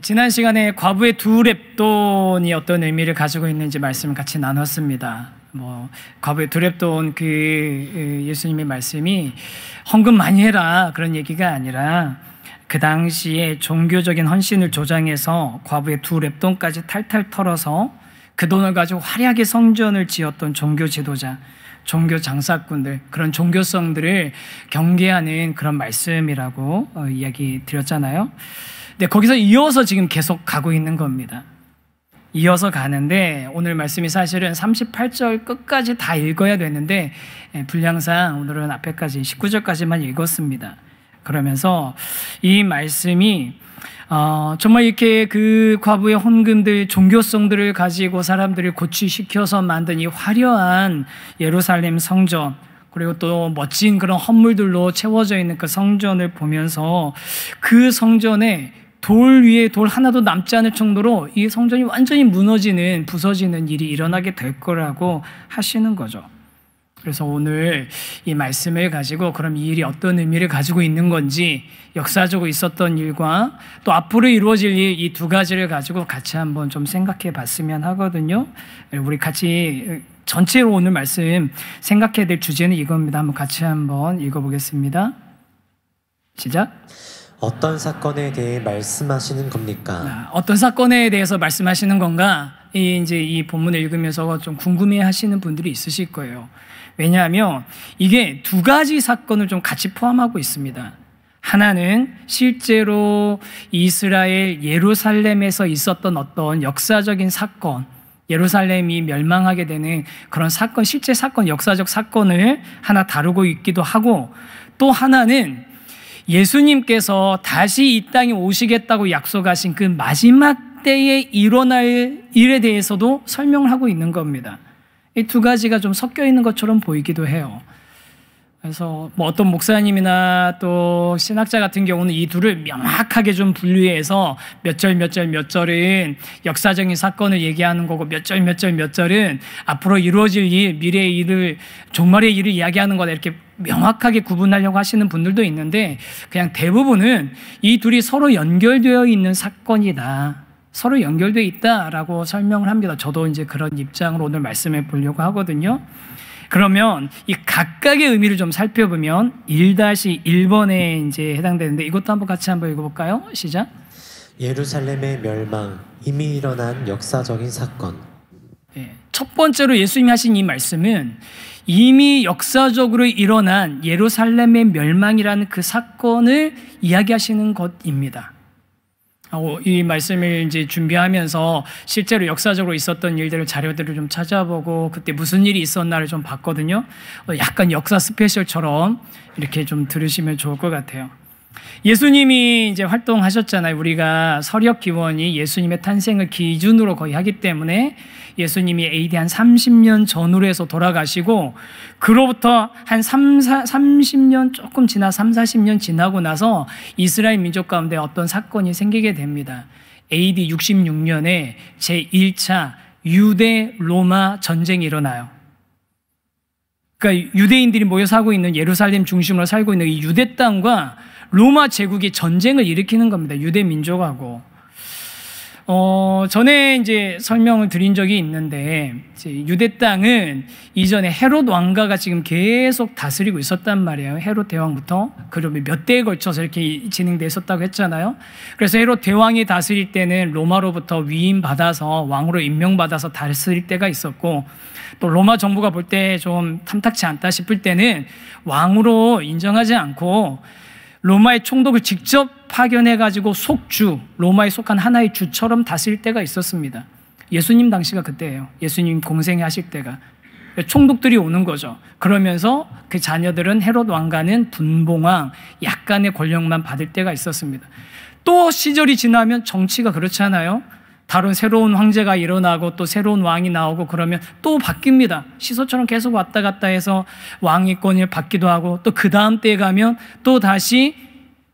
지난 시간에 과부의 두 렙돈이 어떤 의미를 가지고 있는지 말씀을 같이 나눴습니다. 과부의 두 렙돈 예수님의 말씀이 헌금 많이 해라 그런 얘기가 아니라 그 당시에 종교적인 헌신을 조장해서 과부의 두 렙돈까지 탈탈 털어서 그 돈을 가지고 화려하게 성전을 지었던 종교 지도자, 종교 장사꾼들, 그런 종교성들을 경계하는 그런 말씀이라고 이야기 드렸잖아요. 근데 거기서 이어서 지금 계속 가고 있는 겁니다. 이어서 가는데 오늘 말씀이 사실은 38절 끝까지 다 읽어야 되는데 분량상 오늘은 앞에까지 19절까지만 읽었습니다. 그러면서 이 말씀이 정말 이렇게 그 과부의 헌금들, 종교성들을 가지고 사람들을 고취시켜서 만든 이 화려한 예루살렘 성전, 그리고 또 멋진 그런 헌물들로 채워져 있는 그 성전을 보면서 그 성전에 돌 위에 돌 하나도 남지 않을 정도로 이 성전이 완전히 무너지는, 부서지는 일이 일어나게 될 거라고 하시는 거죠. 그래서 오늘 이 말씀을 가지고 그럼 이 일이 어떤 의미를 가지고 있는 건지, 역사적으로 있었던 일과 또 앞으로 이루어질 일, 이 두 가지를 가지고 같이 한번 좀 생각해 봤으면 하거든요. 우리 같이 전체로 오늘 말씀 생각해야 될 주제는 이겁니다. 한번 같이 한번 읽어보겠습니다. 시작. 어떤 사건에 대해 말씀하시는 겁니까? 어떤 사건에 대해서 말씀하시는 건가? 이제 이 본문을 읽으면서 좀 궁금해하시는 분들이 있으실 거예요. 왜냐하면 이게 두 가지 사건을 좀 같이 포함하고 있습니다. 하나는 실제로 이스라엘 예루살렘에서 있었던 어떤 역사적인 사건, 예루살렘이 멸망하게 되는 그런 사건, 실제 사건, 역사적 사건을 하나 다루고 있기도 하고, 또 하나는 예수님께서 다시 이 땅에 오시겠다고 약속하신 그 마지막 때에 일어날 일에 대해서도 설명을 하고 있는 겁니다. 이 두 가지가 좀 섞여 있는 것처럼 보이기도 해요. 그래서 어떤 목사님이나 또 신학자 같은 경우는 이 둘을 명확하게 좀 분류해서 몇 절은 역사적인 사건을 얘기하는 거고 몇 절은 앞으로 이루어질 일, 미래의 일을, 종말의 일을 이야기하는 거다, 이렇게 명확하게 구분하려고 하시는 분들도 있는데, 그냥 대부분은 이 둘이 서로 연결되어 있는 사건이다, 서로 연결되어 있다라고 설명을 합니다. 저도 이제 그런 입장으로 오늘 말씀해 보려고 하거든요. 그러면 이 각각의 의미를 좀 살펴보면 1-1번에 이제 해당되는데, 이것도 한번 같이 한번 읽어볼까요? 시작. 예루살렘의 멸망, 이미 일어난 역사적인 사건. 첫 번째로 예수님이 하신 이 말씀은 이미 역사적으로 일어난 예루살렘의 멸망이라는 그 사건을 이야기하시는 것입니다. 이 말씀을 이제 준비하면서 실제로 역사적으로 있었던 일들을, 자료들을 좀 찾아보고 그때 무슨 일이 있었나를 좀 봤거든요. 약간 역사 스페셜처럼 이렇게 좀 들으시면 좋을 것 같아요. 예수님이 이제 활동하셨잖아요. 우리가 서력 기원이 예수님의 탄생을 기준으로 거의 하기 때문에 예수님이 AD 한 30년 전후로 해서 돌아가시고, 그로부터 한 30년 조금 지나 30-40년 지나고 나서 이스라엘 민족 가운데 어떤 사건이 생기게 됩니다. AD 66년에 제1차 유대 로마 전쟁이 일어나요. 그러니까 유대인들이 모여 살고 있는, 예루살렘 중심으로 살고 있는 이 유대 땅과 로마 제국이 전쟁을 일으키는 겁니다. 유대 민족하고. 전에 이제 설명을 드린 적이 있는데, 유대 땅은 이전에 헤롯 왕가가 지금 계속 다스리고 있었단 말이에요. 헤롯 대왕부터. 그러면 몇 대에 걸쳐서 이렇게 진행돼 있었다고 했잖아요. 그래서 헤롯 대왕이 다스릴 때는 로마로부터 위임받아서, 왕으로 임명받아서 다스릴 때가 있었고, 또 로마 정부가 볼 때 좀 탐탁치 않다 싶을 때는 왕으로 인정하지 않고 로마의 총독을 직접 파견해가지고 속주, 로마에 속한 하나의 주처럼 다스릴 때가 있었습니다. 예수님 당시가 그때예요. 예수님 공생하실 때가. 총독들이 오는 거죠. 그러면서 그 자녀들은 헤롯 왕가는 분봉왕, 약간의 권력만 받을 때가 있었습니다. 또 시절이 지나면 정치가 그렇잖아요. 다른 새로운 황제가 일어나고 또 새로운 왕이 나오고 그러면 또 바뀝니다. 시소처럼 계속 왔다 갔다 해서 왕위권이 받기도 하고, 또 그 다음 때에 가면 또 다시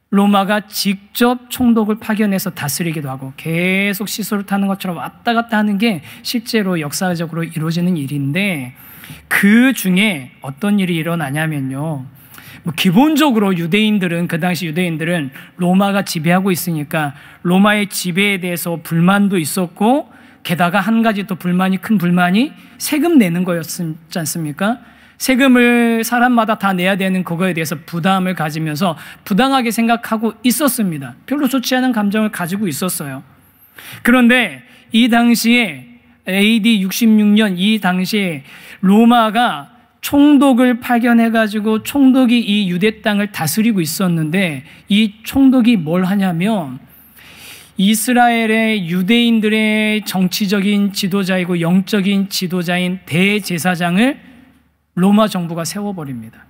로마가 직접 총독을 파견해서 다스리기도 하고, 계속 시소를 타는 것처럼 왔다 갔다 하는 게 실제로 역사적으로 이루어지는 일인데, 그 중에 어떤 일이 일어나냐면요, 뭐 기본적으로 유대인들은, 그 당시 유대인들은 로마가 지배하고 있으니까 로마의 지배에 대해서 불만도 있었고, 게다가 한 가지 또 큰 불만이 세금 내는 거였지 않습니까? 세금을 사람마다 다 내야 되는 그거에 대해서 부담을 가지면서 부당하게 생각하고 있었습니다. 별로 좋지 않은 감정을 가지고 있었어요. 그런데 이 당시에 AD 66년 이 당시에 로마가 총독을 파견해가지고 총독이 이 유대 땅을 다스리고 있었는데, 이 총독이 뭘 하냐면 이스라엘의 유대인들의 정치적인 지도자이고 영적인 지도자인 대제사장을 로마 정부가 세워버립니다.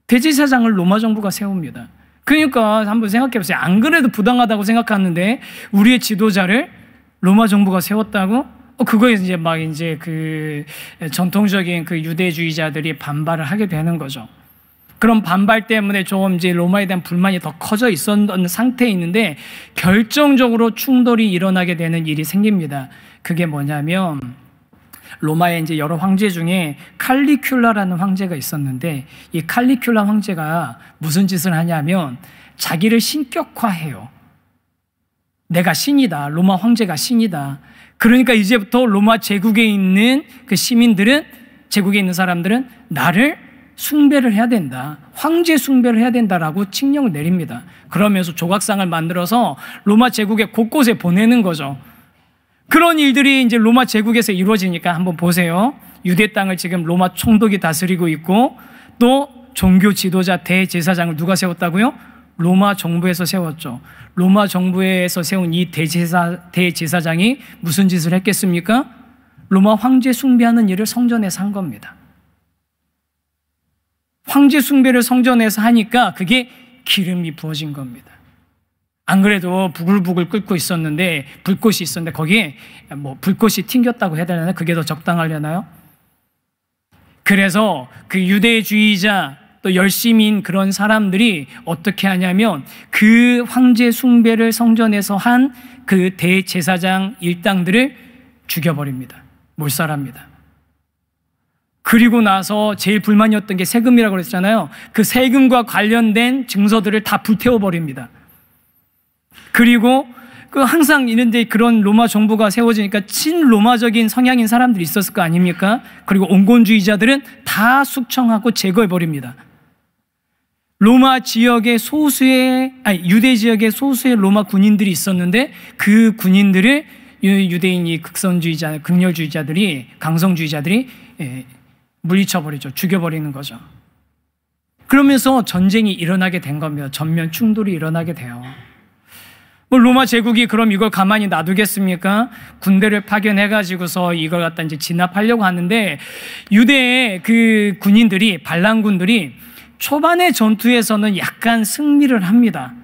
대제사장을 로마 정부가 세웁니다. 그러니까 한번 생각해 보세요. 안 그래도 부당하다고 생각하는데 우리의 지도자를 로마 정부가 세웠다고? 그거에 이제 막 이제 그 전통적인 그 유대주의자들이 반발을 하게 되는 거죠. 그런 반발 때문에 좀 이제 로마에 대한 불만이 더 커져 있었던 상태에 있는데, 결정적으로 충돌이 일어나게 되는 일이 생깁니다. 그게 뭐냐면, 로마의 이제 여러 황제 중에 칼리큘라라는 황제가 있었는데, 이 칼리큘라 황제가 무슨 짓을 하냐면 자기를 신격화해요. 내가 신이다. 로마 황제가 신이다. 그러니까 이제부터 로마 제국에 있는 그 시민들은, 제국에 있는 사람들은 나를 숭배를 해야 된다. 황제 숭배를 해야 된다라고 칙령을 내립니다. 그러면서 조각상을 만들어서 로마 제국의 곳곳에 보내는 거죠. 그런 일들이 이제 로마 제국에서 이루어지니까 한번 보세요. 유대 땅을 지금 로마 총독이 다스리고 있고, 또 종교 지도자 대제사장을 누가 세웠다고요? 로마 정부에서 세웠죠. 로마 정부에서 세운 이 대제사장이 무슨 짓을 했겠습니까? 로마 황제 숭배하는 일을 성전에서 한 겁니다. 황제 숭배를 성전에서 하니까 그게 기름이 부어진 겁니다. 안 그래도 부글부글 끓고 있었는데, 불꽃이 있었는데 거기에 뭐 불꽃이 튕겼다고 해야 되나요? 그게 더 적당하려나요? 그래서 그 유대주의자 또 열심인 그런 사람들이 어떻게 하냐면 그 황제 숭배를 성전에서 한 그 대제사장 일당들을 죽여버립니다. 몰살합니다. 그리고 나서 제일 불만이었던 게 세금이라고 그랬잖아요. 그 세금과 관련된 증서들을 다 불태워버립니다. 그리고 그 항상 이런데 그런 로마 정부가 세워지니까 친로마적인 성향인 사람들이 있었을 거 아닙니까? 그리고 온건주의자들은 다 숙청하고 제거해버립니다. 로마 지역의 유대 지역의 소수의 로마 군인들이 있었는데, 그 군인들을 유대인이 극선주의자, 극렬주의자들이, 강성주의자들이 물리쳐버리죠. 죽여버리는 거죠. 그러면서 전쟁이 일어나게 된 겁니다. 전면 충돌이 일어나게 돼요. 뭐 로마 제국이 그럼 이걸 가만히 놔두겠습니까? 군대를 파견해가지고서 이걸 갖다 이제 진압하려고 하는데, 유대의 그 군인들이, 반란군들이 초반의 전투에서는 약간 승리를 합니다.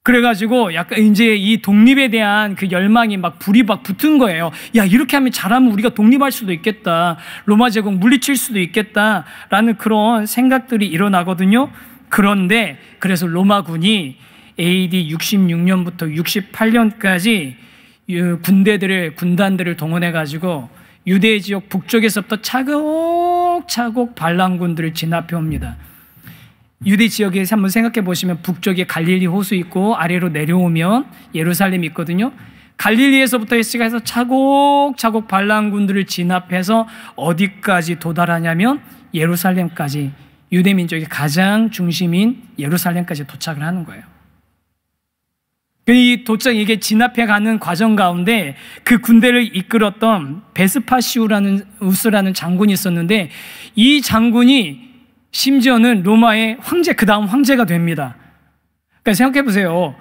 그래가지고 약간 이제 이 독립에 대한 그 열망이 불이 붙은 거예요. 야, 이렇게 하면 잘하면 우리가 독립할 수도 있겠다. 로마 제국 물리칠 수도 있겠다라는 그런 생각들이 일어나거든요. 그런데 그래서 로마군이 AD 66년부터 68년까지 군단들을 동원해가지고 유대 지역 북쪽에서부터 차곡차곡 반란군들을 진압해 옵니다. 유대 지역에서 한번 생각해 보시면 북쪽에 갈릴리 호수 있고 아래로 내려오면 예루살렘이 있거든요. 갈릴리에서부터 시작해서 차곡차곡 반란군들을 진압해서 어디까지 도달하냐면 예루살렘까지, 유대 민족의 가장 중심인 예루살렘까지 도착을 하는 거예요. 이게 진압해가는 과정 가운데 그 군대를 이끌었던 베스파시우스라는 장군이 있었는데, 이 장군이 심지어는 로마의 황제, 그 다음 황제가 됩니다. 그러니까 생각해 보세요.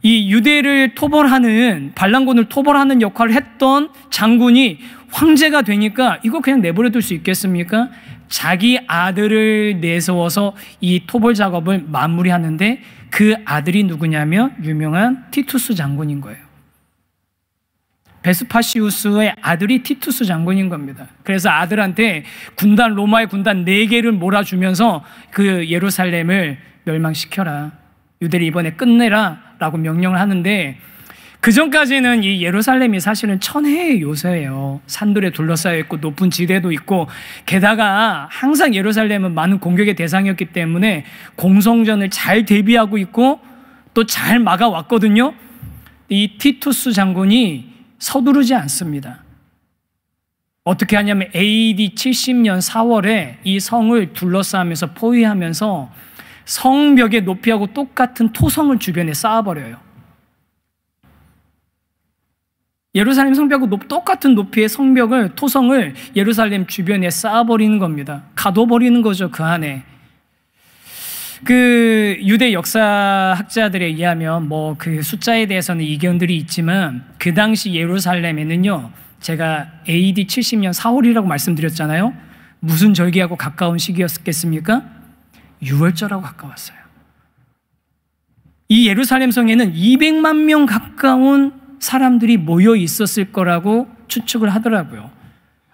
이 유대를 토벌하는, 반란군을 토벌하는 역할을 했던 장군이 황제가 되니까 이거 그냥 내버려 둘 수 있겠습니까? 자기 아들을 내세워서 이 토벌 작업을 마무리하는데, 그 아들이 누구냐면 유명한 티투스 장군인 거예요. 베스파시우스의 아들이 티투스 장군인 겁니다. 그래서 아들한테 로마의 군단 4개를 몰아주면서 그 예루살렘을 멸망시켜라, 유대를 이번에 끝내라 라고 명령을 하는데, 그 전까지는 이 예루살렘이 사실은 천혜의 요새예요. 산들에 둘러싸여 있고 높은 지대도 있고, 게다가 항상 예루살렘은 많은 공격의 대상이었기 때문에 공성전을 잘 대비하고 있고 또 잘 막아왔거든요. 이 티투스 장군이 서두르지 않습니다. 어떻게 하냐면 AD 70년 4월에 이 성을 둘러싸면서 포위하면서 성벽의 높이하고 똑같은 토성을 주변에 쌓아버려요. 예루살렘 성벽하고 똑같은 높이의 성벽을, 토성을 예루살렘 주변에 쌓아버리는 겁니다. 가둬버리는 거죠, 그 안에. 그 유대 역사학자들에 의하면 뭐 그 숫자에 대해서는 이견들이 있지만, 그 당시 예루살렘에는요, 제가 AD 70년 4월이라고 말씀드렸잖아요. 무슨 절기하고 가까운 시기였겠습니까? 유월절하고 가까웠어요. 이 예루살렘 성에는 200만 명 가까운 사람들이 모여 있었을 거라고 추측을 하더라고요.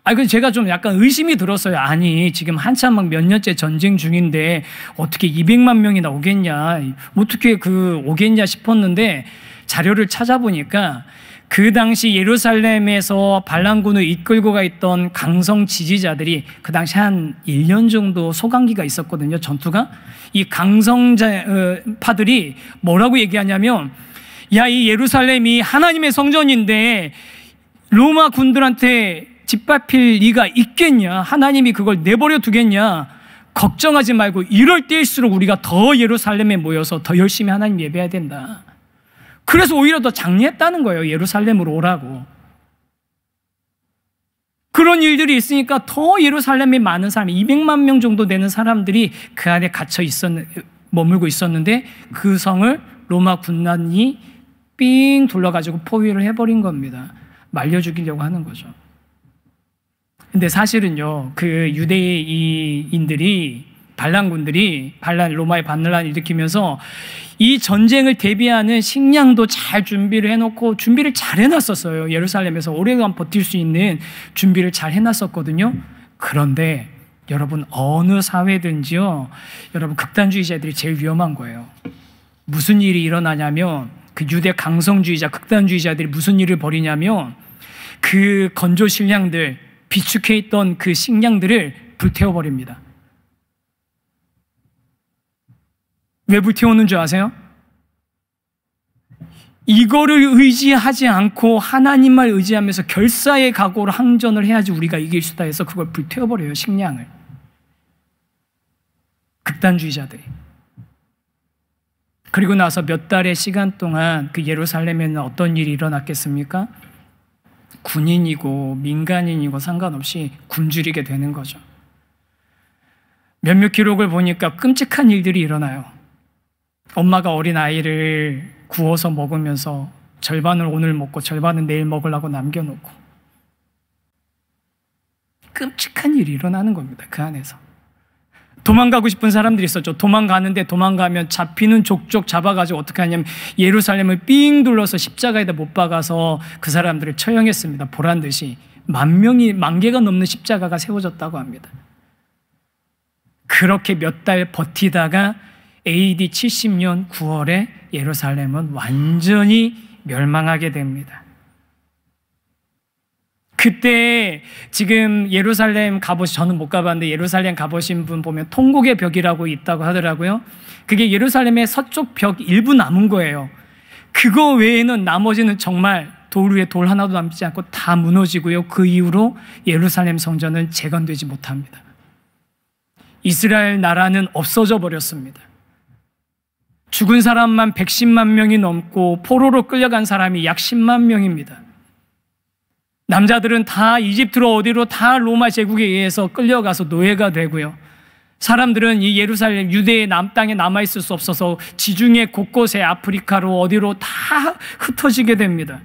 그래서 제가 좀 약간 의심이 들었어요. 아니, 지금 한참 막 몇 년째 전쟁 중인데 어떻게 200만 명이나 오겠냐, 어떻게 오겠냐 싶었는데, 자료를 찾아보니까 그 당시 예루살렘에서 반란군을 이끌고 가 있던 강성 지지자들이 그 당시 한 1년 정도 소강기가 있었거든요, 전투가. 이 강성파들이 뭐라고 얘기하냐면, 야, 이 예루살렘이 하나님의 성전인데 로마 군들한테 짓밟힐 리가 있겠냐? 하나님이 그걸 내버려 두겠냐? 걱정하지 말고 이럴 때일수록 우리가 더 예루살렘에 모여서 더 열심히 하나님 예배해야 된다. 그래서 오히려 더 장려했다는 거예요. 예루살렘으로 오라고. 그런 일들이 있으니까 더 예루살렘에 많은 사람, 200만 명 정도 되는 사람들이 그 안에 머물고 있었는데, 그 성을 로마 군단이 삥 둘러가지고 포위를 해버린 겁니다. 말려 죽이려고 하는 거죠. 근데 사실은요, 그 유대인들이, 반란군들이 로마의 반란을 일으키면서 이 전쟁을 대비하는 식량도 잘 준비를 해놓고, 준비를 잘 해놨었어요. 예루살렘에서 오래간 버틸 수 있는 준비를 잘 해놨었거든요. 그런데 여러분, 어느 사회든지요, 여러분, 극단주의자들이 제일 위험한 거예요. 무슨 일이 일어나냐면, 그 유대 강성주의자, 극단주의자들이 무슨 일을 벌이냐면, 그 건조 식량들, 비축해 있던 그 식량들을 불태워버립니다. 왜 불태우는 줄 아세요? 이거를 의지하지 않고 하나님만 의지하면서 결사의 각오로 항전을 해야지 우리가 이길 수 있다 해서 그걸 불태워버려요, 식량을. 극단주의자들이. 그리고 나서 몇 달의 시간 동안 그 예루살렘에는 어떤 일이 일어났겠습니까? 군인이고 민간인이고 상관없이 굶주리게 되는 거죠. 몇몇 기록을 보니까 끔찍한 일들이 일어나요. 엄마가 어린 아이를 구워서 먹으면서 절반을 오늘 먹고 절반은 내일 먹으려고 남겨놓고, 끔찍한 일이 일어나는 겁니다, 그 안에서. 도망가고 싶은 사람들이 있었죠. 도망가는데, 도망가면 잡히는 족족 잡아가지고 어떻게 하냐면 예루살렘을 삥 둘러서 십자가에다 못 박아서 그 사람들을 처형했습니다. 보란 듯이. 만 개가 넘는 십자가가 세워졌다고 합니다. 그렇게 몇 달 버티다가 AD 70년 9월에 예루살렘은 완전히 멸망하게 됩니다. 그때 지금 예루살렘 저는 못 가봤는데 예루살렘 가보신 분 보면 통곡의 벽이라고 있다고 하더라고요. 그게 예루살렘의 서쪽 벽 일부 남은 거예요. 그거 외에는 나머지는 정말 돌 위에 돌 하나도 남지 않고 다 무너지고요. 그 이후로 예루살렘 성전은 재건되지 못합니다. 이스라엘 나라는 없어져 버렸습니다. 죽은 사람만 110만 명이 넘고 포로로 끌려간 사람이 약 10만 명입니다. 남자들은 다 이집트로 어디로 다 로마 제국에 의해서 끌려가서 노예가 되고요. 사람들은 이 예루살렘 유대의 남땅에 남아있을 수 없어서 지중해 곳곳에 아프리카로 어디로 다 흩어지게 됩니다.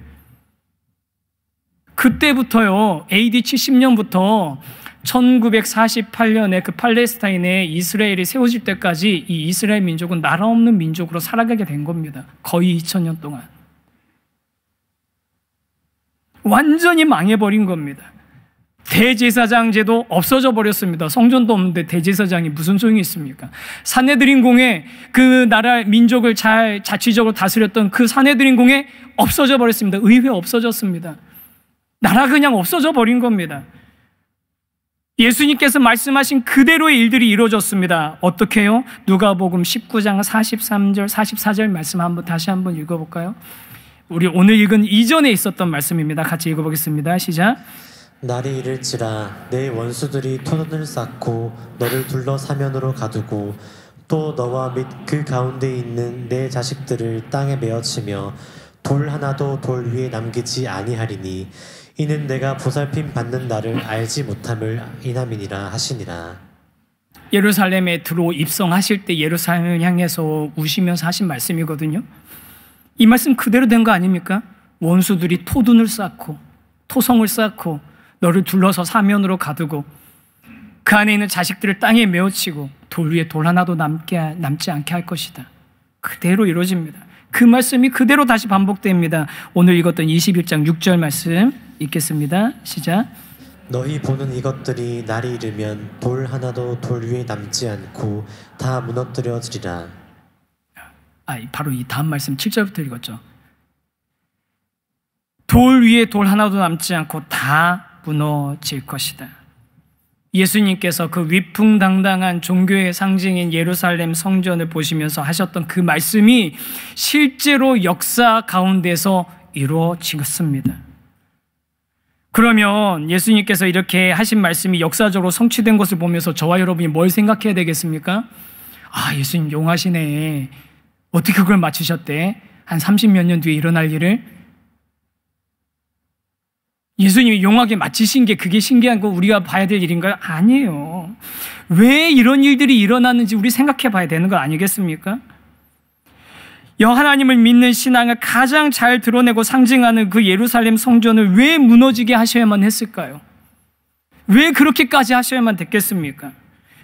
그때부터요, AD 70년부터 1948년에 그 팔레스타인에 이스라엘이 세워질 때까지 이 이스라엘 민족은 나라 없는 민족으로 살아가게 된 겁니다. 거의 2000년 동안. 완전히 망해버린 겁니다. 대제사장 제도 없어져 버렸습니다. 성전도 없는데 대제사장이 무슨 소용이 있습니까? 산헤드린 공회, 그 나라 민족을 잘 자치적으로 다스렸던 그 산헤드린 공회 없어져 버렸습니다. 의회 없어졌습니다. 나라 그냥 없어져 버린 겁니다. 예수님께서 말씀하신 그대로의 일들이 이루어졌습니다. 어떻게 해요? 누가복음 19장 43절 44절 말씀 다시 한번 읽어볼까요? 우리 오늘 읽은 이전에 있었던 말씀입니다. 같이 읽어보겠습니다. 시작. 날이 이를지라 내 원수들이 토론을 쌓고 너를 둘러 사면으로 가두고 또 너와 및 그 가운데 있는 내 자식들을 땅에 메어치며 돌 하나도 돌 위에 남기지 아니하리니 이는 내가 보살핌 받는 날을 알지 못함을 인함이니라 하시니라. 예루살렘에 입성하실 때 예루살렘을 향해서 우시면서 하신 말씀이거든요. 이 말씀 그대로 된 거 아닙니까? 원수들이 토둔을 쌓고 토성을 쌓고 너를 둘러서 사면으로 가두고 그 안에 있는 자식들을 땅에 메어치고 돌 위에 돌 하나도 남지 않게 할 것이다. 그대로 이루어집니다. 그 말씀이 그대로 다시 반복됩니다. 오늘 읽었던 21장 6절 말씀 읽겠습니다. 시작. 너희 보는 이것들이 날이 이르면 돌 하나도 돌 위에 남지 않고 다 무너뜨려지리라. 바로 이 다음 말씀 7절부터 읽었죠. 돌 위에 돌 하나도 남지 않고 다 무너질 것이다. 예수님께서 그 위풍당당한 종교의 상징인 예루살렘 성전을 보시면서 하셨던 그 말씀이 실제로 역사 가운데서 이루어지겠습니다. 그러면 예수님께서 이렇게 하신 말씀이 역사적으로 성취된 것을 보면서 저와 여러분이 뭘 생각해야 되겠습니까? 예수님 용하시네. 어떻게 그걸 맞추셨대? 한 30몇 년 뒤에 일어날 일을? 예수님이 용하게 마치신 게 그게 신기한 거 우리가 봐야 될 일인가요? 아니에요. 왜 이런 일들이 일어나는지 우리 생각해 봐야 되는 거 아니겠습니까? 하나님을 믿는 신앙을 가장 잘 드러내고 상징하는 그 예루살렘 성전을 왜 무너지게 하셔야만 했을까요? 왜 그렇게까지 하셔야만 됐겠습니까?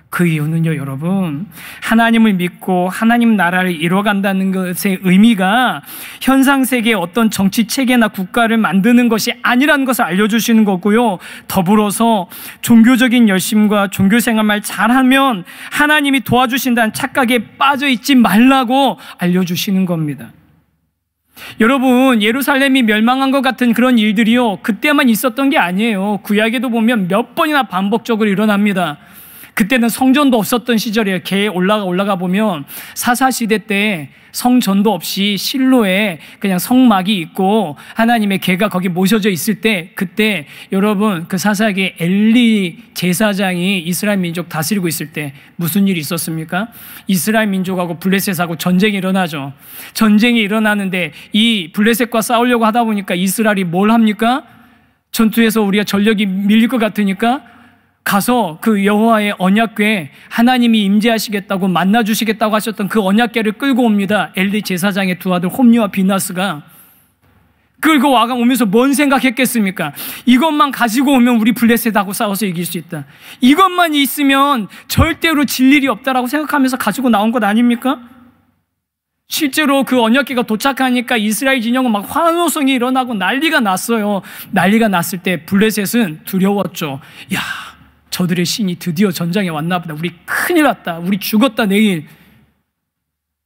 그 이유는요, 여러분, 하나님을 믿고 하나님 나라를 이뤄간다는 것의 의미가 현상세계의 어떤 정치 체계나 국가를 만드는 것이 아니라는 것을 알려주시는 거고요. 더불어서 종교적인 열심과 종교생활만 잘하면 하나님이 도와주신다는 착각에 빠져있지 말라고 알려주시는 겁니다. 여러분, 예루살렘이 멸망한 것 같은 그런 일들이요, 그때만 있었던 게 아니에요. 구약에도 보면 몇 번이나 반복적으로 일어납니다. 그때는 성전도 없었던 시절이에요. 궤에 올라가 보면 사사시대 때 성전도 없이 실로에 그냥 성막이 있고 하나님의 궤가 거기 모셔져 있을 때, 그때 여러분 그 사사기 엘리 제사장이 이스라엘 민족 다스리고 있을 때 무슨 일이 있었습니까? 이스라엘 민족하고 블레셋하고 전쟁이 일어나죠. 전쟁이 일어나는데 이 블레셋과 싸우려고 하다 보니까 이스라엘이 뭘 합니까? 전투에서 우리가 전력이 밀릴 것 같으니까 가서 그 여호와의 언약궤, 하나님이 임재하시겠다고 만나주시겠다고 하셨던 그 언약궤를 끌고 옵니다. 엘리 제사장의 두 아들 홈리와 비나스가 끌고 오면서 뭔 생각했겠습니까? 이것만 가지고 오면 우리 블레셋하고 싸워서 이길 수 있다. 이것만 있으면 절대로 질 일이 없다라고 생각하면서 가지고 나온 것 아닙니까? 실제로 그 언약궤가 도착하니까 이스라엘 진영은 막 환호성이 일어나고 난리가 났어요. 난리가 났을 때 블레셋은 두려웠죠. 저들의 신이 드디어 전장에 왔나 보다. 우리 큰일 났다. 우리 죽었다 내일.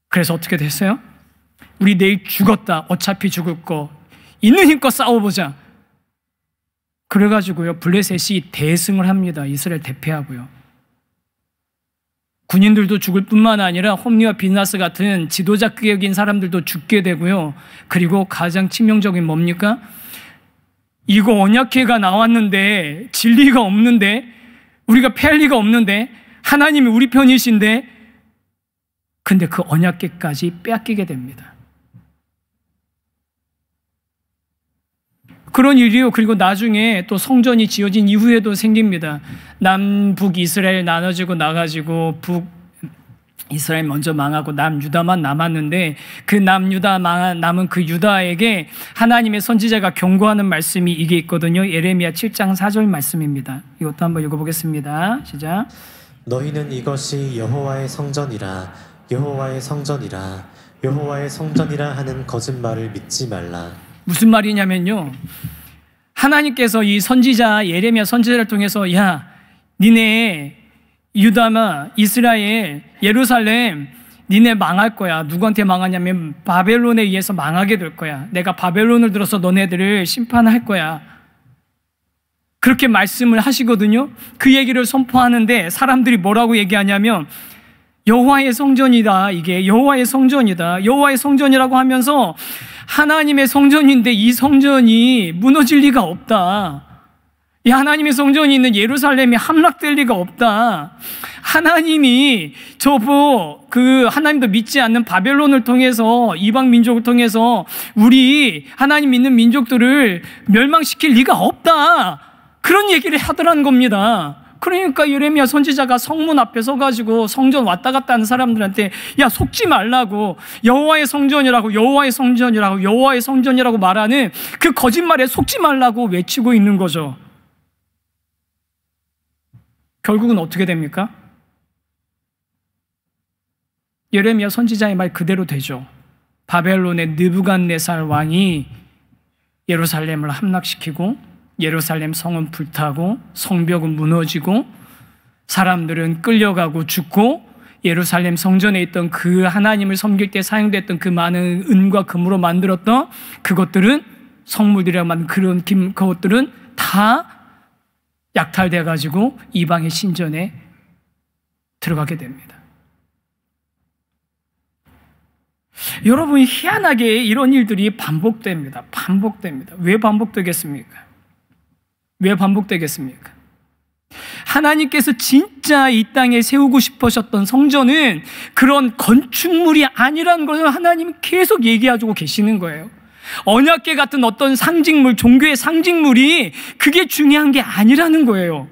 그래서 어떻게 됐어요? 우리 내일 죽었다. 어차피 죽을 거 있는 힘껏 싸워보자. 그래가지고요, 블레셋이 대승을 합니다. 이스라엘 대패하고요. 군인들도 죽을 뿐만 아니라 홈리와 비나스 같은 지도자격인 사람들도 죽게 되고요. 그리고 가장 치명적인 뭡니까? 이거 언약궤가 나왔는데 진리가 없는데, 우리가 패할 리가 없는데, 하나님이 우리 편이신데, 근데 그 언약궤까지 빼앗기게 됩니다. 그런 일이요. 그리고 나중에 또 성전이 지어진 이후에도 생깁니다. 남북 이스라엘 나눠지고 나가지고 이스라엘 먼저 망하고 남유다만 남았는데, 그 남유다 남은 그 유다에게 하나님의 선지자가 경고하는 말씀이 이게 있거든요. 예레미야 7장 4절 말씀입니다. 이것도 한번 읽어보겠습니다. 시작. 너희는 이것이 여호와의 성전이라, 여호와의 성전이라, 여호와의 성전이라 하는 거짓말을 믿지 말라. 무슨 말이냐면요, 하나님께서 이 선지자 예레미야 선지자를 통해서 야, 니네 유다마, 이스라엘, 예루살렘 니네 망할 거야. 누구한테 망하냐면 바벨론에 의해서 망하게 될 거야. 내가 바벨론을 들어서 너네들을 심판할 거야. 그렇게 말씀을 하시거든요. 그 얘기를 선포하는데 사람들이 뭐라고 얘기하냐면 여호와의 성전이다. 이게 여호와의 성전이다. 여호와의 성전이라고 하면서 하나님의 성전인데 이 성전이 무너질 리가 없다. 이 하나님의 성전이 있는 예루살렘이 함락될 리가 없다. 하나님이 하나님도 믿지 않는 바벨론을 통해서 이방 민족을 통해서 우리 하나님 믿는 민족들을 멸망시킬 리가 없다. 그런 얘기를 하더라는 겁니다. 그러니까 예레미야 선지자가 성문 앞에 서가지고 성전 왔다 갔다 하는 사람들한테 야, 속지 말라고, 여호와의 성전이라고, 여호와의 성전이라고, 여호와의 성전이라고 말하는 그 거짓말에 속지 말라고 외치고 있는 거죠. 결국은 어떻게 됩니까? 예레미야 선지자의 말 그대로 되죠. 바벨론의 느부갓네살 왕이 예루살렘을 함락시키고 예루살렘 성은 불타고 성벽은 무너지고 사람들은 끌려가고 죽고 예루살렘 성전에 있던 그 하나님을 섬길 때 사용됐던 그 많은 은과 금으로 만들었던 그것들은 성물들이라고 만든 그런 그것들은 다 약탈돼 가지고 이방의 신전에 들어가게 됩니다. 여러분, 희한하게 이런 일들이 반복됩니다. 왜 반복되겠습니까? 왜 반복되겠습니까? 하나님께서 진짜 이 땅에 세우고 싶으셨던 성전은 그런 건축물이 아니라는 것을 하나님은 계속 얘기해주고 계시는 거예요. 언약궤 같은 어떤 상징물, 종교의 상징물이 그게 중요한 게 아니라는 거예요.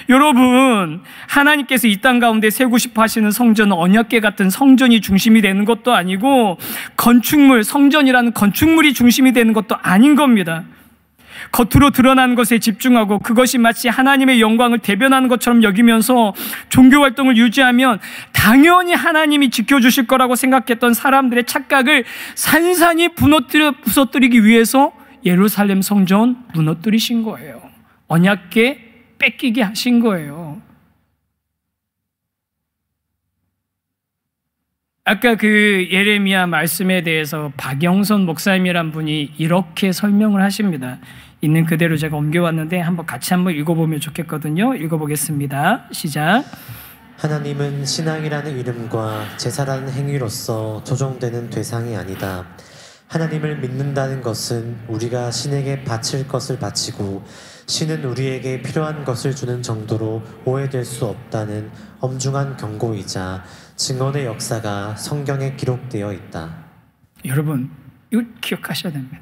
여러분, 하나님께서 이 땅 가운데 세우고 싶어 하시는 성전은 언약궤 같은 성전이 중심이 되는 것도 아니고 건축물, 성전이라는 건축물이 중심이 되는 것도 아닌 겁니다. 겉으로 드러나는 것에 집중하고 그것이 마치 하나님의 영광을 대변하는 것처럼 여기면서 종교 활동을 유지하면 당연히 하나님이 지켜주실 거라고 생각했던 사람들의 착각을 산산이 부서뜨리기 위해서 예루살렘 성전 무너뜨리신 거예요. 언약궤 뺏기게 하신 거예요. 아까 그 예레미야 말씀에 대해서 박영선 목사님이란 분이 이렇게 설명을 하십니다. 있는 그대로 제가 옮겨왔는데 같이 한번 읽어보면 좋겠거든요. 읽어보겠습니다. 시작. 하나님은 신앙이라는 이름과 제사라는 행위로서 조종되는 대상이 아니다. 하나님을 믿는다는 것은 우리가 신에게 바칠 것을 바치고 신은 우리에게 필요한 것을 주는 정도로 오해될 수 없다는 엄중한 경고이자 증언의 역사가 성경에 기록되어 있다. 여러분, 이거 기억하셔야 됩니다.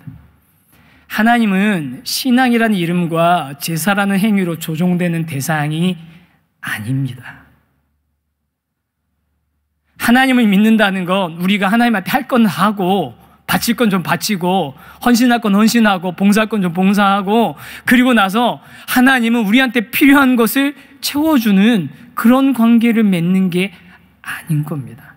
하나님은 신앙이라는 이름과 제사라는 행위로 조종되는 대상이 아닙니다. 하나님을 믿는다는 건 우리가 하나님한테 할 건 하고 바칠 건 좀 바치고 헌신할 건 헌신하고 봉사할 건 좀 봉사하고 그리고 나서 하나님은 우리한테 필요한 것을 채워주는 그런 관계를 맺는 게 아닌 겁니다.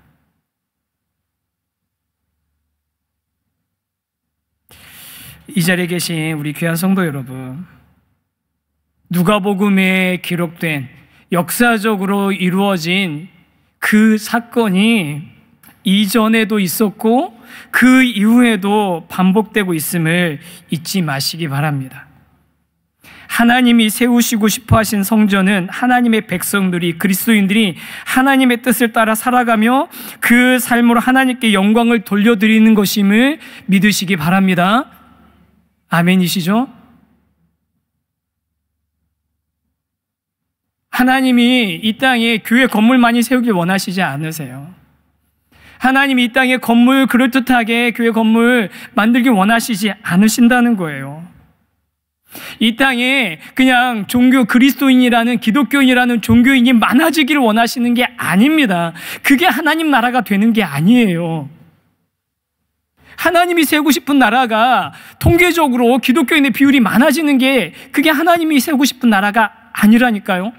이 자리에 계신 우리 귀한 성도 여러분, 누가복음에 기록된 역사적으로 이루어진 그 사건이 이전에도 있었고 그 이후에도 반복되고 있음을 잊지 마시기 바랍니다. 하나님이 세우시고 싶어 하신 성전은 하나님의 백성들이, 그리스도인들이 하나님의 뜻을 따라 살아가며 그 삶으로 하나님께 영광을 돌려드리는 것임을 믿으시기 바랍니다. 아멘이시죠? 하나님이 이 땅에 교회 건물 많이 세우길 원하시지 않으세요. 하나님이 이 땅에 건물 그럴듯하게 교회 건물 만들길 원하시지 않으신다는 거예요. 이 땅에 그냥 종교 그리스도인이라는 기독교인이라는 종교인이 많아지기를 원하시는 게 아닙니다. 그게 하나님 나라가 되는 게 아니에요. 하나님이 세우고 싶은 나라가 통계적으로 기독교인의 비율이 많아지는 게 그게 하나님이 세우고 싶은 나라가 아니라니까요.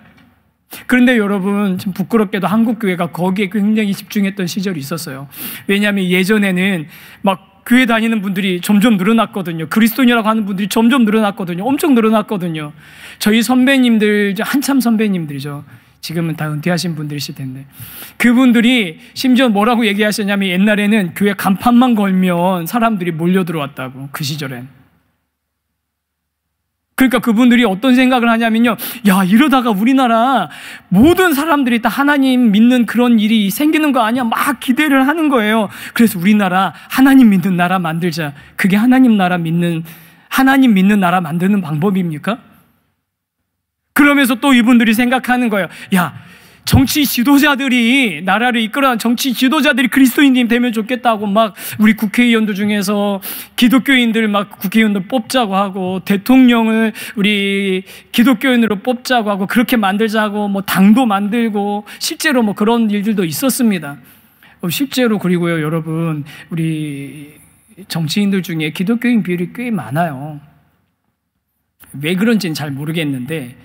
그런데 여러분, 좀 부끄럽게도 한국교회가 거기에 굉장히 집중했던 시절이 있었어요. 왜냐하면 예전에는 막 교회 다니는 분들이 점점 늘어났거든요. 그리스도인이라고 하는 분들이 점점 늘어났거든요. 엄청 늘어났거든요. 저희 선배님들, 한참 선배님들이죠. 지금은 다 은퇴하신 분들이실 텐데, 그분들이 심지어 뭐라고 얘기하셨냐면, 옛날에는 교회 간판만 걸면 사람들이 몰려 들어왔다고, 그 시절엔. 그러니까 그분들이 어떤 생각을 하냐면요, 야, 이러다가 우리나라 모든 사람들이 다 하나님 믿는 그런 일이 생기는 거 아니야? 막 기대를 하는 거예요. 그래서 우리나라 하나님 믿는 나라 만들자. 그게 하나님 믿는 나라 만드는 방법입니까? 그러면서 또 이분들이 생각하는 거예요. 야, 정치 지도자들이, 나라를 이끌어가는 정치 지도자들이 그리스도인이 되면 좋겠다고 막 우리 국회의원들 중에서 기독교인들 막 국회의원들 뽑자고 하고, 대통령을 우리 기독교인으로 뽑자고 하고, 그렇게 만들자고, 뭐 당도 만들고, 실제로 뭐 그런 일들도 있었습니다. 실제로. 그리고요, 여러분, 우리 정치인들 중에 기독교인 비율이 꽤 많아요. 왜 그런지는 잘 모르겠는데,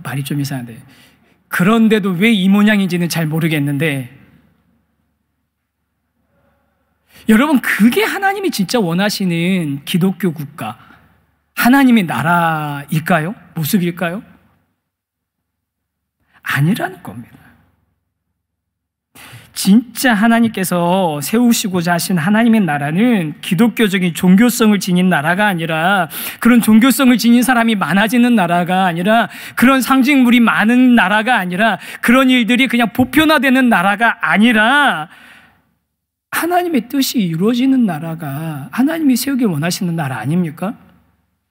말이 좀 이상한데, 그런데도 왜 이 모양인지는 잘 모르겠는데, 여러분, 그게 하나님이 진짜 원하시는 기독교 국가, 하나님의 나라일까요? 모습일까요? 아니라는 겁니다. 진짜 하나님께서 세우시고자 하신 하나님의 나라는 기독교적인 종교성을 지닌 나라가 아니라, 그런 종교성을 지닌 사람이 많아지는 나라가 아니라, 그런 상징물이 많은 나라가 아니라, 그런 일들이 그냥 보편화되는 나라가 아니라, 하나님의 뜻이 이루어지는 나라가 하나님이 세우길 원하시는 나라 아닙니까?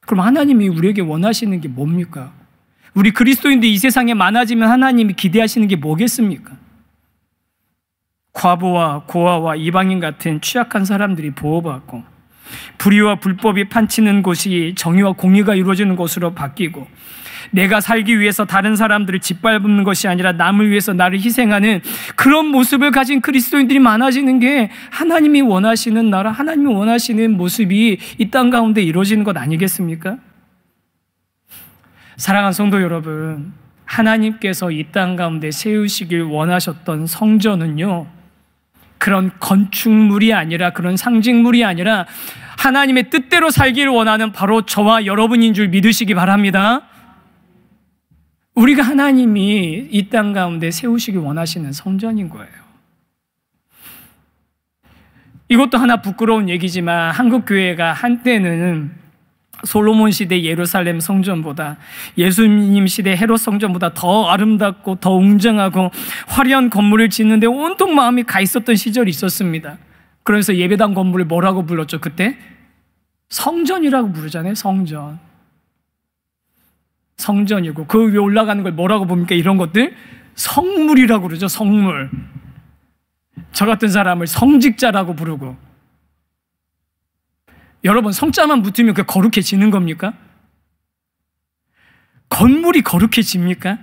그럼 하나님이 우리에게 원하시는 게 뭡니까? 우리 그리스도인들 이 세상에 많아지면 하나님이 기대하시는 게 뭐겠습니까? 과부와 고아와 이방인 같은 취약한 사람들이 보호받고, 불의와 불법이 판치는 곳이 정의와 공의가 이루어지는 곳으로 바뀌고, 내가 살기 위해서 다른 사람들을 짓밟는 것이 아니라 남을 위해서 나를 희생하는 그런 모습을 가진 그리스도인들이 많아지는 게 하나님이 원하시는 나라, 하나님이 원하시는 모습이 이 땅 가운데 이루어지는 것 아니겠습니까? 사랑하는 성도 여러분, 하나님께서 이 땅 가운데 세우시길 원하셨던 성전은요, 그런 건축물이 아니라, 그런 상징물이 아니라 하나님의 뜻대로 살기를 원하는 바로 저와 여러분인 줄 믿으시기 바랍니다. 우리가 하나님이 이 땅 가운데 세우시길 원하시는 성전인 거예요. 이것도 하나 부끄러운 얘기지만, 한국 교회가 한때는 솔로몬 시대 예루살렘 성전보다, 예수님 시대 헤롯 성전보다 더 아름답고 더 웅장하고 화려한 건물을 짓는데 온통 마음이 가 있었던 시절이 있었습니다. 그래서 예배당 건물을 뭐라고 불렀죠? 그때 성전이라고 부르잖아요. 성전이고, 그 위에 올라가는 걸 뭐라고 부릅니까? 이런 것들 성물이라고 그러죠. 성물. 저 같은 사람을 성직자라고 부르고. 여러분, 성자만 붙으면 그게 거룩해지는 겁니까? 건물이 거룩해집니까?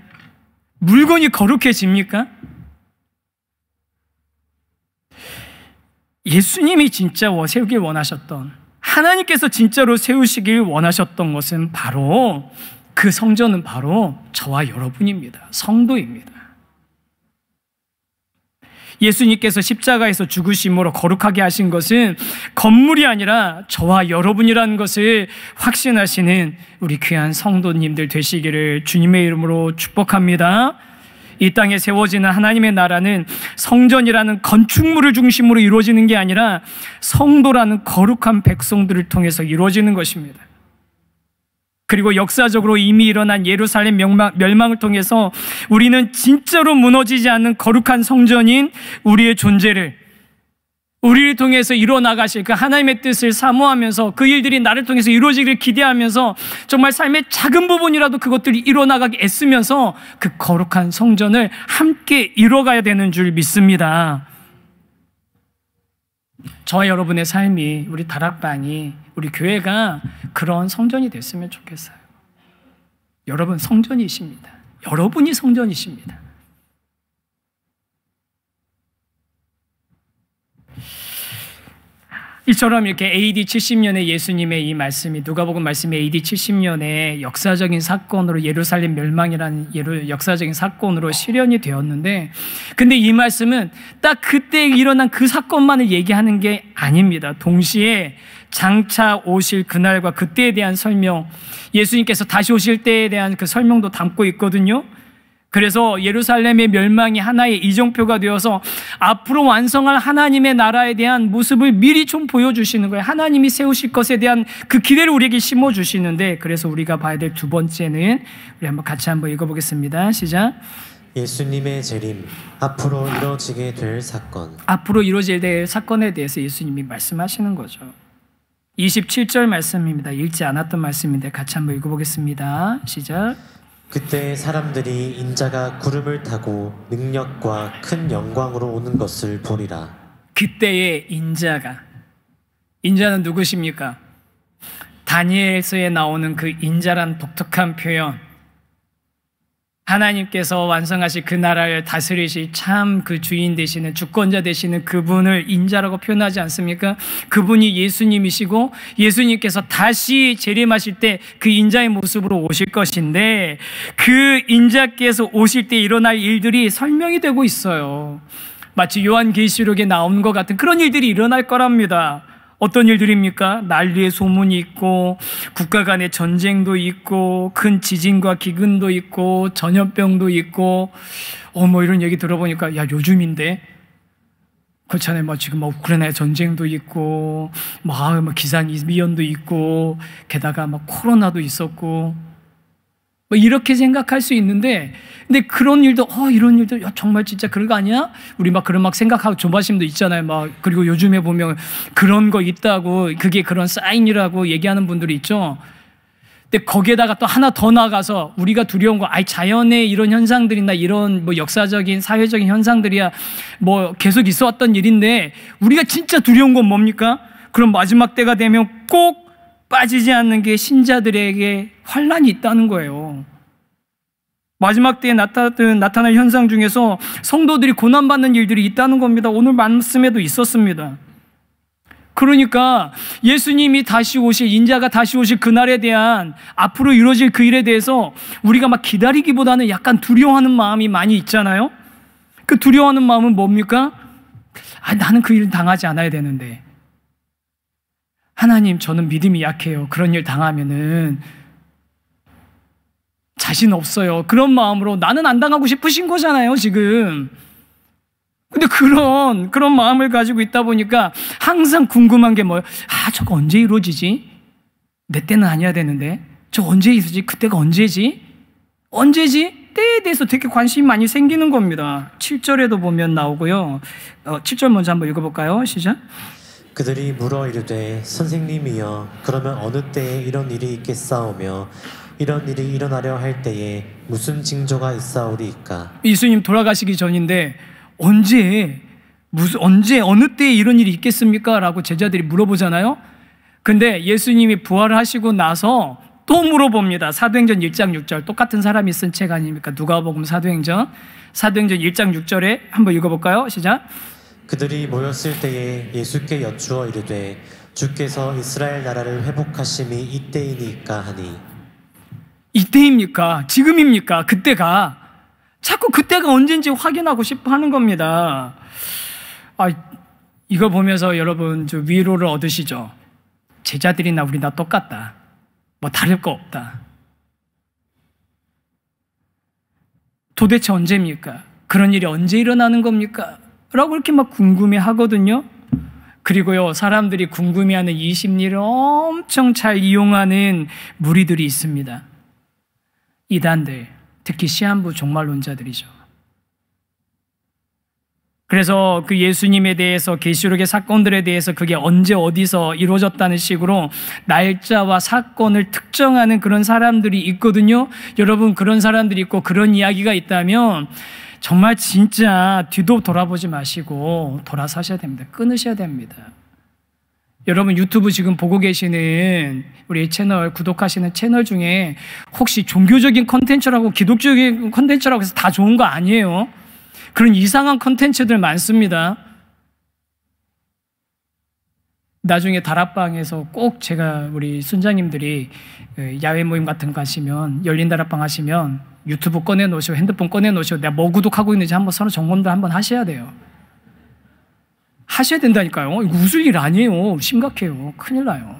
물건이 거룩해집니까? 예수님이 진짜 세우길 원하셨던, 하나님께서 진짜로 세우시길 원하셨던 것은 바로, 그 성전은 바로 저와 여러분입니다. 성도입니다. 예수님께서 십자가에서 죽으심으로 거룩하게 하신 것은 건물이 아니라 저와 여러분이라는 것을 확신하시는 우리 귀한 성도님들 되시기를 주님의 이름으로 축복합니다. 이 땅에 세워지는 하나님의 나라는 성전이라는 건축물을 중심으로 이루어지는 게 아니라 성도라는 거룩한 백성들을 통해서 이루어지는 것입니다. 그리고 역사적으로 이미 일어난 예루살렘 멸망을 통해서 우리는 진짜로 무너지지 않는 거룩한 성전인 우리의 존재를, 우리를 통해서 이루어나가실 그 하나님의 뜻을 사모하면서, 그 일들이 나를 통해서 이루어지기를 기대하면서, 정말 삶의 작은 부분이라도 그것들이 이루어나가게 애쓰면서 그 거룩한 성전을 함께 이루어가야 되는 줄 믿습니다. 저와 여러분의 삶이, 우리 다락방이, 우리 교회가 그런 성전이 됐으면 좋겠어요. 여러분 성전이십니다. 여러분이 성전이십니다. 이처럼 이렇게 AD 70년에 예수님의 이 말씀이, 누가복음 말씀이 AD 70년에 역사적인 사건으로, 예루살렘 멸망이라는 역사적인 사건으로 실현이 되었는데, 근데 이 말씀은 딱 그때 일어난 그 사건만을 얘기하는 게 아닙니다. 동시에 장차 오실 그날과 그때에 대한 설명, 예수님께서 다시 오실 때에 대한 그 설명도 담고 있거든요. 그래서 예루살렘의 멸망이 하나의 이정표가 되어서 앞으로 완성할 하나님의 나라에 대한 모습을 미리 좀 보여주시는 거예요. 하나님이 세우실 것에 대한 그 기대를 우리에게 심어주시는데, 그래서 우리가 봐야 될 두 번째는, 우리 한번 같이 한번 읽어보겠습니다. 시작. 예수님의 재림, 앞으로 이루어지게 될 사건. 앞으로 이루어질 될 사건에 대해서 예수님이 말씀하시는 거죠. 27절 말씀입니다. 읽지 않았던 말씀인데 같이 한번 읽어보겠습니다. 시작. 그때 사람들이 인자가 구름을 타고 능력과 큰 영광으로 오는 것을 보리라. 그때의 인자는 누구십니까? 다니엘서에 나오는 그 인자란 독특한 표현, 하나님께서 완성하실 그 나라를 다스리실 참 그 주인 되시는, 주권자 되시는 그분을 인자라고 표현하지 않습니까? 그분이 예수님이시고, 예수님께서 다시 재림하실 때 그 인자의 모습으로 오실 것인데, 그 인자께서 오실 때 일어날 일들이 설명이 되고 있어요. 마치 요한계시록에 나온 것 같은 그런 일들이 일어날 거랍니다. 어떤 일들입니까? 난리의 소문이 있고, 국가 간의 전쟁도 있고, 큰 지진과 기근도 있고, 전염병도 있고, 뭐 이런 얘기 들어보니까, 야, 요즘인데? 그렇잖아요. 지금 우크라이나 전쟁도 있고, 기상이변도 있고, 게다가 코로나도 있었고, 이렇게 생각할 수 있는데, 근데 그런 일도, 이런 일도, 야, 정말 진짜 그런 거 아니야? 우리 그런 생각하고 조바심도 있잖아요. 그리고 요즘에 보면 그런 거 있다고, 그게 그런 사인이라고 얘기하는 분들이 있죠. 근데 거기에다가 또 하나 더 나가서 우리가 두려운 거, 자연의 이런 현상들이나 이런 역사적인, 사회적인 현상들이야 계속 있어 왔던 일인데, 우리가 진짜 두려운 건 뭡니까? 그럼 마지막 때가 되면 꼭 빠지지 않는 게 신자들에게 환난이 있다는 거예요. 마지막 때에 나타날 현상 중에서 성도들이 고난받는 일들이 있다는 겁니다. 오늘 말씀에도 있었습니다. 그러니까 예수님이 다시 오실, 인자가 다시 오실 그날에 대한, 앞으로 이루어질 그 일에 대해서 우리가 기다리기보다는 약간 두려워하는 마음이 많이 있잖아요. 그 두려워하는 마음은 뭡니까? 나는 그 일을 당하지 않아야 되는데, 하나님, 저는 믿음이 약해요. 그런 일 당하면은 자신 없어요. 그런 마음으로 나는 안 당하고 싶으신 거잖아요, 지금. 근데 그런 마음을 가지고 있다 보니까 항상 궁금한 게 뭐예요? 저거 언제 이루어지지? 내 때는 아니어야 되는데. 저거 언제 있을지? 그때가 언제지? 때에 대해서 되게 관심이 많이 생기는 겁니다. 7절에도 보면 나오고요. 7절 먼저 한번 읽어볼까요? 시작. 그들이 물어 이르되 선생님이여, 그러면 어느 때에 이런 일이 있겠사오며 이런 일이 일어나려 할 때에 무슨 징조가 있사오리이까? 예수님 돌아가시기 전인데 언제 어느 때에 이런 일이 있겠습니까? 라고 제자들이 물어보잖아요. 근데 예수님이 부활하시고 나서 또 물어봅니다. 사도행전 1장 6절, 똑같은 사람이 쓴 책 아닙니까? 누가복음 사도행전 1장 6절에 한번 읽어볼까요? 시작. 그들이 모였을 때에 예수께 여쭈어 이르되 주께서 이스라엘 나라를 회복하심이 이때이니까 하니. 이때입니까? 지금입니까? 그때가? 자꾸 그때가 언젠지 확인하고 싶어 하는 겁니다. 이거 보면서 여러분 좀 위로를 얻으시죠? 제자들이나 우리나 똑같다. 다를 거 없다. 도대체 언제입니까? 그런 일이 언제 일어나는 겁니까? 라고 이렇게 궁금해 하거든요. 그리고요, 사람들이 궁금해하는 이 심리를 엄청 잘 이용하는 무리들이 있습니다. 이단들, 특히 시한부 종말론자들이죠. 그래서 그 예수님에 대해서, 계시록의 사건들에 대해서 그게 언제 어디서 이루어졌다는 식으로 날짜와 사건을 특정하는 그런 사람들이 있거든요. 여러분, 그런 사람들이 있고 그런 이야기가 있다면 정말 진짜 뒤도 돌아보지 마시고 돌아서셔야 됩니다. 끊으셔야 됩니다. 여러분, 유튜브 지금 보고 계시는 우리 채널, 구독하시는 채널 중에 혹시 종교적인 컨텐츠라고, 기독적인 컨텐츠라고 해서 다 좋은 거 아니에요. 그런 이상한 컨텐츠들 많습니다. 나중에 다락방에서 꼭 제가 우리 순장님들이 야외 모임 같은 거 하시면, 열린 다락방 하시면 유튜브 꺼내놓으시고 핸드폰 꺼내놓으시고 내가 뭐 구독하고 있는지 한번 서로 점검도 한번 하셔야 돼요. 하셔야 된다니까요. 이거 웃을 일 아니에요. 심각해요. 큰일 나요.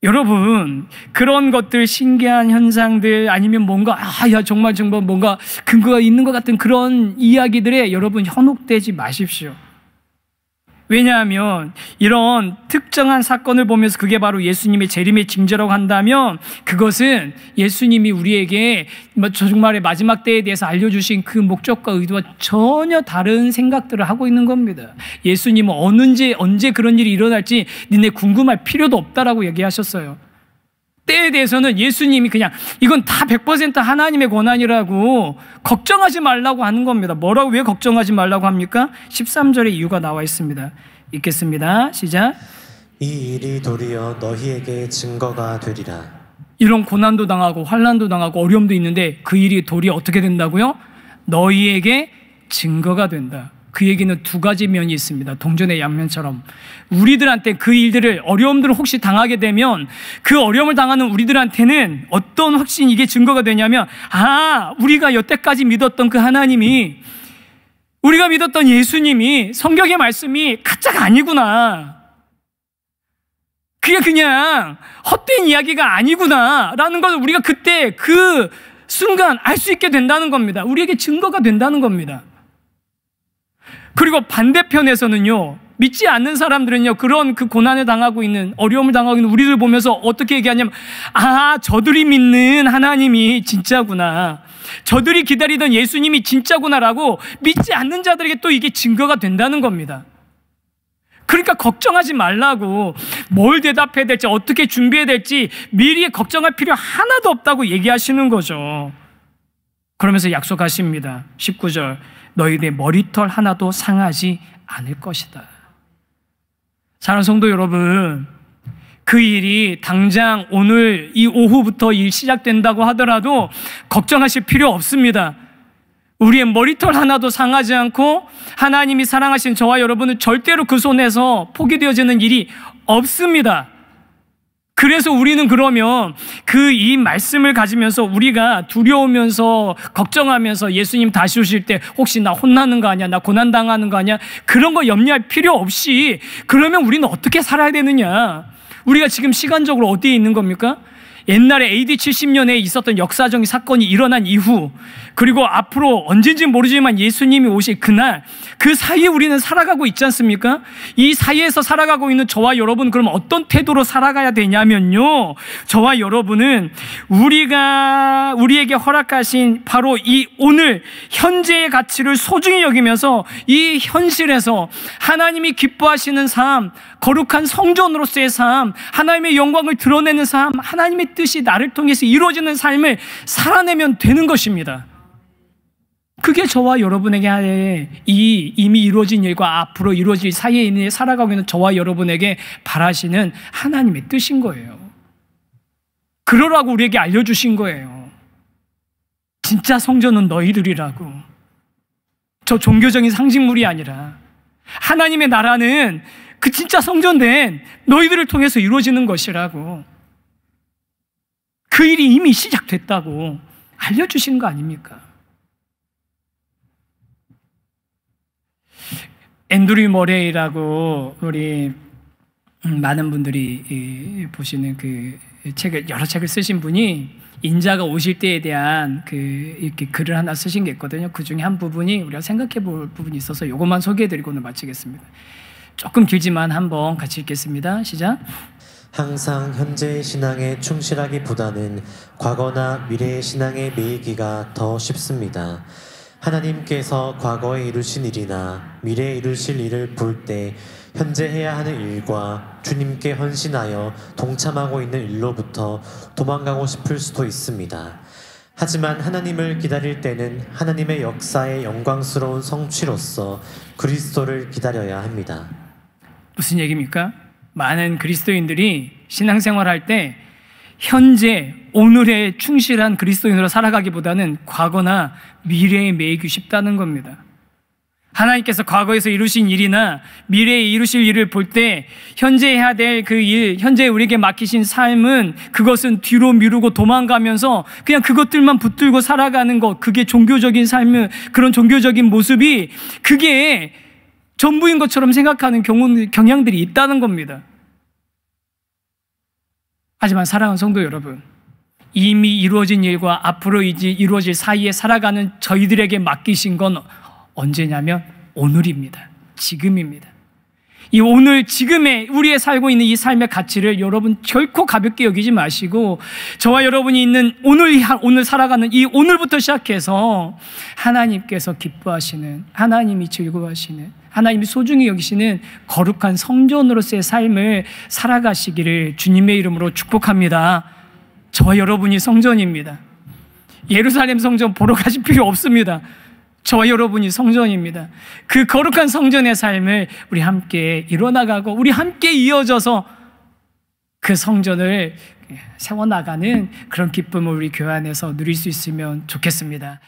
여러분, 그런 것들, 신기한 현상들, 아니면 뭔가 정말 뭔가 근거가 있는 것 같은 그런 이야기들에 여러분 현혹되지 마십시오. 왜냐하면 이런 특정한 사건을 보면서 그게 바로 예수님의 재림의 징조라고 한다면, 그것은 예수님이 우리에게 정말의 마지막 때에 대해서 알려주신 그 목적과 의도와 전혀 다른 생각들을 하고 있는 겁니다. 예수님은 언제 그런 일이 일어날지 니네 궁금할 필요도 없다라고 얘기하셨어요. 때에 대해서는 예수님이 그냥 이건 다 100% 하나님의 권한이라고 걱정하지 말라고 하는 겁니다. 뭐라고, 왜 걱정하지 말라고 합니까? 13절에 이유가 나와 있습니다. 읽겠습니다. 시작. 이 일이 도리어 너희에게 증거가 되리라. 이런 고난도 당하고 환난도 당하고 어려움도 있는데 그 일이 도리어 어떻게 된다고요? 너희에게 증거가 된다. 그 얘기는 두 가지 면이 있습니다. 동전의 양면처럼 우리들한테 그 일들을, 어려움들을 혹시 당하게 되면 그 어려움을 당하는 우리들한테는 어떤 확신이 이게 증거가 되냐면, 우리가 여태까지 믿었던 그 하나님이, 우리가 믿었던 예수님이, 성경의 말씀이 가짜가 아니구나, 그게 그냥 헛된 이야기가 아니구나 라는 걸 우리가 그때 그 순간 알 수 있게 된다는 겁니다. 우리에게 증거가 된다는 겁니다. 그리고 반대편에서는요, 믿지 않는 사람들은요, 그런 그 고난을 당하고 있는, 어려움을 당하고 있는 우리들 보면서 어떻게 얘기하냐면, 저들이 믿는 하나님이 진짜구나, 저들이 기다리던 예수님이 진짜구나라고 믿지 않는 자들에게 또 이게 증거가 된다는 겁니다. 그러니까 걱정하지 말라고, 뭘 대답해야 될지, 어떻게 준비해야 될지 미리 걱정할 필요 하나도 없다고 얘기하시는 거죠. 그러면서 약속하십니다. 19절. 너희의 머리털 하나도 상하지 않을 것이다. 사랑하는 성도 여러분, 그 일이 당장 오늘 이 오후부터 일 시작된다고 하더라도 걱정하실 필요 없습니다. 우리의 머리털 하나도 상하지 않고 하나님이 사랑하신 저와 여러분은 절대로 그 손에서 포기되어지는 일이 없습니다. 그래서 우리는 그러면 이 말씀을 가지면서 우리가 두려우면서 걱정하면서 예수님 다시 오실 때 혹시 나 혼나는 거 아니야, 나 고난당하는 거 아니야, 그런 거 염려할 필요 없이, 그러면 우리는 어떻게 살아야 되느냐? 우리가 지금 시간적으로 어디에 있는 겁니까? 옛날에 AD 70년에 있었던 역사적인 사건이 일어난 이후, 그리고 앞으로 언젠지 모르지만 예수님이 오실 그날, 그 사이에 우리는 살아가고 있지 않습니까? 이 사이에서 살아가고 있는 저와 여러분, 그럼 어떤 태도로 살아가야 되냐면요, 저와 여러분은 우리에게 허락하신 바로 이 오늘 현재의 가치를 소중히 여기면서 이 현실에서 하나님이 기뻐하시는 삶, 거룩한 성전으로서의 삶, 하나님의 영광을 드러내는 삶, 하나님의 뜻이 나를 통해서 이루어지는 삶을 살아내면 되는 것입니다. 그게 저와 여러분에게 이미 이루어진 일과 앞으로 이루어질 사이에 있는, 살아가고 있는 저와 여러분에게 바라시는 하나님의 뜻인 거예요. 그러라고 우리에게 알려주신 거예요. 진짜 성전은 너희들이라고. 저 종교적인 상징물이 아니라 하나님의 나라는 그 진짜 성전된 너희들을 통해서 이루어지는 것이라고. 그 일이 이미 시작됐다고 알려주신 거 아닙니까? 앤드류 머레이라고 우리 많은 분들이 보시는 그 책을, 여러 책을 쓰신 분이 인자가 오실 때에 대한 이렇게 글을 하나 쓰신 게 있거든요. 그 중에 한 부분이 우리가 생각해 볼 부분이 있어서 이것만 소개해드리고 오늘 마치겠습니다. 조금 길지만 한번 같이 읽겠습니다. 시작. 항상 현재의 신앙에 충실하기보다는 과거나 미래의 신앙에 매이기가 더 쉽습니다. 하나님께서 과거에 이루신 일이나 미래에 이루실 일을 볼 때 현재 해야 하는 일과 주님께 헌신하여 동참하고 있는 일로부터 도망가고 싶을 수도 있습니다. 하지만 하나님을 기다릴 때는 하나님의 역사의 영광스러운 성취로서 그리스도를 기다려야 합니다. 무슨 얘기입니까? 많은 그리스도인들이 신앙생활할 때 현재 오늘에 충실한 그리스도인으로 살아가기보다는 과거나 미래에 매이기 쉽다는 겁니다. 하나님께서 과거에서 이루신 일이나 미래에 이루실 일을 볼 때 현재 해야 될 그 일, 현재 우리에게 맡기신 삶은 그것은 뒤로 미루고 도망가면서 그냥 그것들만 붙들고 살아가는 것, 그게 종교적인 삶은, 그런 종교적인 모습이 그게 전부인 것처럼 생각하는 경향들이 있다는 겁니다. 하지만 사랑하는 성도 여러분, 이미 이루어진 일과 앞으로 이루어질 사이에 살아가는 저희들에게 맡기신 건 언제냐면 오늘입니다. 지금입니다. 이 오늘 지금의 우리의 살고 있는 이 삶의 가치를 여러분 결코 가볍게 여기지 마시고, 저와 여러분이 있는 오늘 살아가는 이 오늘부터 시작해서 하나님께서 기뻐하시는, 하나님이 즐거워하시는, 하나님이 소중히 여기시는 거룩한 성전으로서의 삶을 살아가시기를 주님의 이름으로 축복합니다. 저와 여러분이 성전입니다. 예루살렘 성전 보러 가실 필요 없습니다. 저와 여러분이 성전입니다. 그 거룩한 성전의 삶을 우리 함께 이뤄나가고 우리 함께 이어져서 그 성전을 세워나가는 그런 기쁨을 우리 교회 안에서 누릴 수 있으면 좋겠습니다.